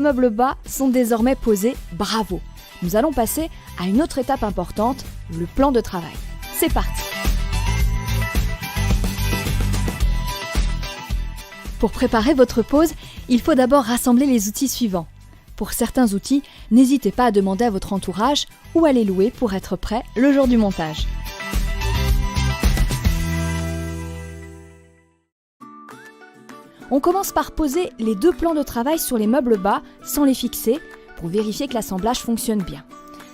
meubles bas sont désormais posés, bravo! Nous allons passer à une autre étape importante, le plan de travail. C'est parti! Pour préparer votre pose, il faut d'abord rassembler les outils suivants. Pour certains outils, n'hésitez pas à demander à votre entourage ou à les louer pour être prêt le jour du montage. On commence par poser les deux plans de travail sur les meubles bas sans les fixer pour vérifier que l'assemblage fonctionne bien.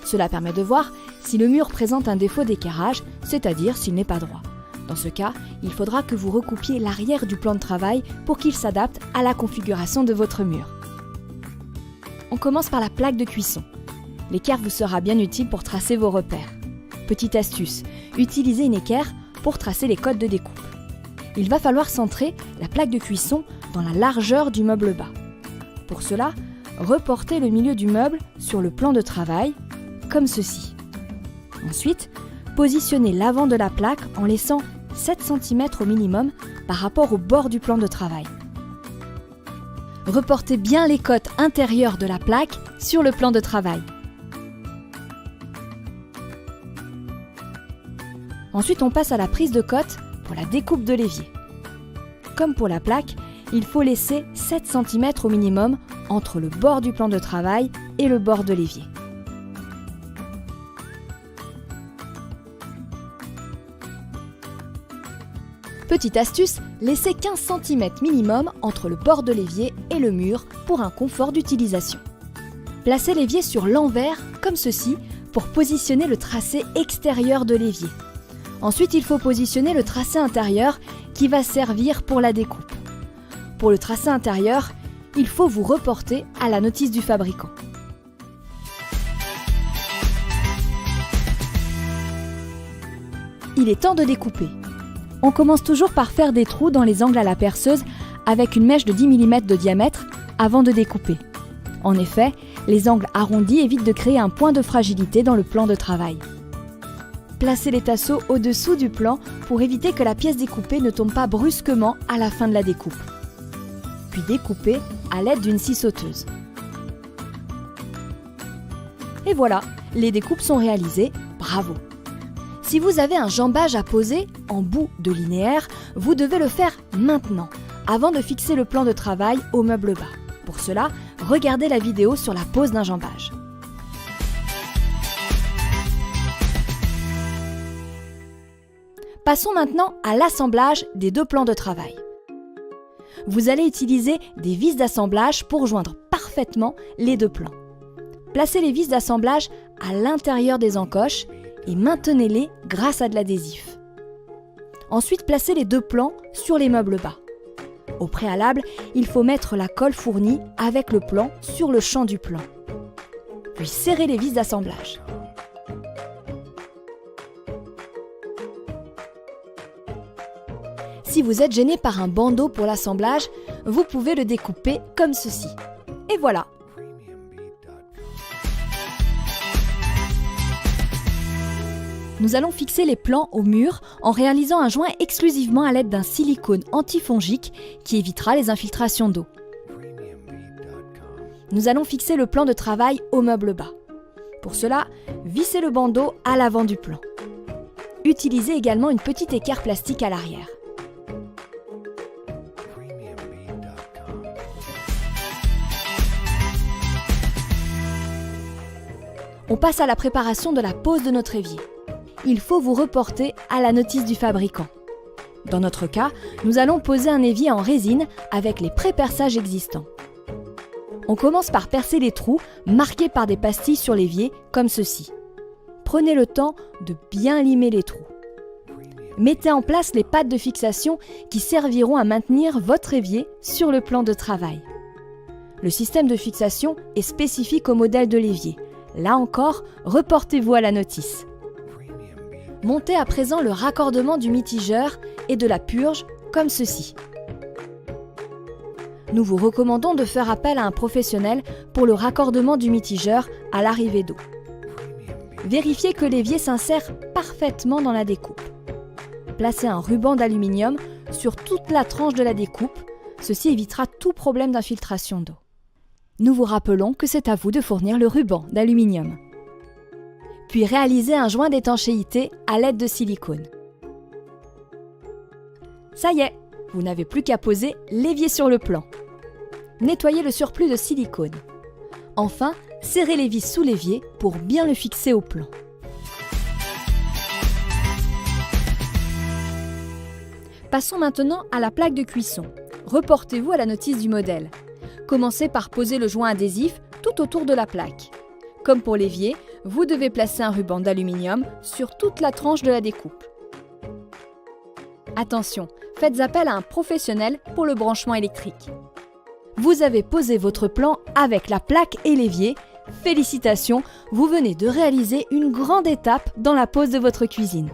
Cela permet de voir si le mur présente un défaut d'équerrage, c'est-à-dire s'il n'est pas droit. Dans ce cas, il faudra que vous recoupiez l'arrière du plan de travail pour qu'il s'adapte à la configuration de votre mur. On commence par la plaque de cuisson. L'équerre vous sera bien utile pour tracer vos repères. Petite astuce, utilisez une équerre pour tracer les codes de découpe. Il va falloir centrer la plaque de cuisson dans la largeur du meuble bas. Pour cela, reportez le milieu du meuble sur le plan de travail, comme ceci. Ensuite, positionnez l'avant de la plaque en laissant 7 cm au minimum par rapport au bord du plan de travail. Reportez bien les côtes intérieures de la plaque sur le plan de travail. Ensuite, on passe à la prise de cote pour la découpe de l'évier. Comme pour la plaque, il faut laisser 7 cm au minimum entre le bord du plan de travail et le bord de l'évier. Petite astuce, laissez 15 cm minimum entre le bord de l'évier et le mur pour un confort d'utilisation. Placez l'évier sur l'envers, comme ceci, pour positionner le tracé extérieur de l'évier. Ensuite, il faut positionner le tracé intérieur qui va servir pour la découpe. Pour le tracé intérieur, il faut vous reporter à la notice du fabricant. Il est temps de découper. On commence toujours par faire des trous dans les angles à la perceuse avec une mèche de 10 mm de diamètre avant de découper. En effet, les angles arrondis évitent de créer un point de fragilité dans le plan de travail. Placez les tasseaux au-dessous du plan pour éviter que la pièce découpée ne tombe pas brusquement à la fin de la découpe. Puis découpez à l'aide d'une scie sauteuse. Et voilà, les découpes sont réalisées, bravo! Si vous avez un jambage à poser en bout de linéaire, vous devez le faire maintenant, avant de fixer le plan de travail au meuble bas. Pour cela, regardez la vidéo sur la pose d'un jambage. Passons maintenant à l'assemblage des deux plans de travail. Vous allez utiliser des vis d'assemblage pour joindre parfaitement les deux plans. Placez les vis d'assemblage à l'intérieur des encoches et maintenez-les grâce à de l'adhésif. Ensuite, placez les deux plans sur les meubles bas. Au préalable, il faut mettre la colle fournie avec le plan sur le champ du plan. Puis serrez les vis d'assemblage. Si vous êtes gêné par un bandeau pour l'assemblage, vous pouvez le découper comme ceci. Et voilà! Nous allons fixer les plans au mur en réalisant un joint exclusivement à l'aide d'un silicone antifongique qui évitera les infiltrations d'eau. Nous allons fixer le plan de travail au meuble bas. Pour cela, vissez le bandeau à l'avant du plan. Utilisez également une petite équerre plastique à l'arrière. On passe à la préparation de la pose de notre évier. Il faut vous reporter à la notice du fabricant. Dans notre cas, nous allons poser un évier en résine avec les pré-perçages existants. On commence par percer les trous marqués par des pastilles sur l'évier, comme ceci. Prenez le temps de bien limer les trous. Mettez en place les pattes de fixation qui serviront à maintenir votre évier sur le plan de travail. Le système de fixation est spécifique au modèle de l'évier. Là encore, reportez-vous à la notice. Montez à présent le raccordement du mitigeur et de la purge comme ceci. Nous vous recommandons de faire appel à un professionnel pour le raccordement du mitigeur à l'arrivée d'eau. Vérifiez que l'évier s'insère parfaitement dans la découpe. Placez un ruban d'aluminium sur toute la tranche de la découpe. Ceci évitera tout problème d'infiltration d'eau. Nous vous rappelons que c'est à vous de fournir le ruban d'aluminium. Puis réalisez un joint d'étanchéité à l'aide de silicone. Ça y est, vous n'avez plus qu'à poser l'évier sur le plan. Nettoyez le surplus de silicone. Enfin, serrez les vis sous l'évier pour bien le fixer au plan. Passons maintenant à la plaque de cuisson. Reportez-vous à la notice du modèle. Commencez par poser le joint adhésif tout autour de la plaque. Comme pour l'évier, vous devez placer un ruban d'aluminium sur toute la tranche de la découpe. Attention, faites appel à un professionnel pour le branchement électrique. Vous avez posé votre plan avec la plaque et l'évier. Félicitations, vous venez de réaliser une grande étape dans la pose de votre cuisine.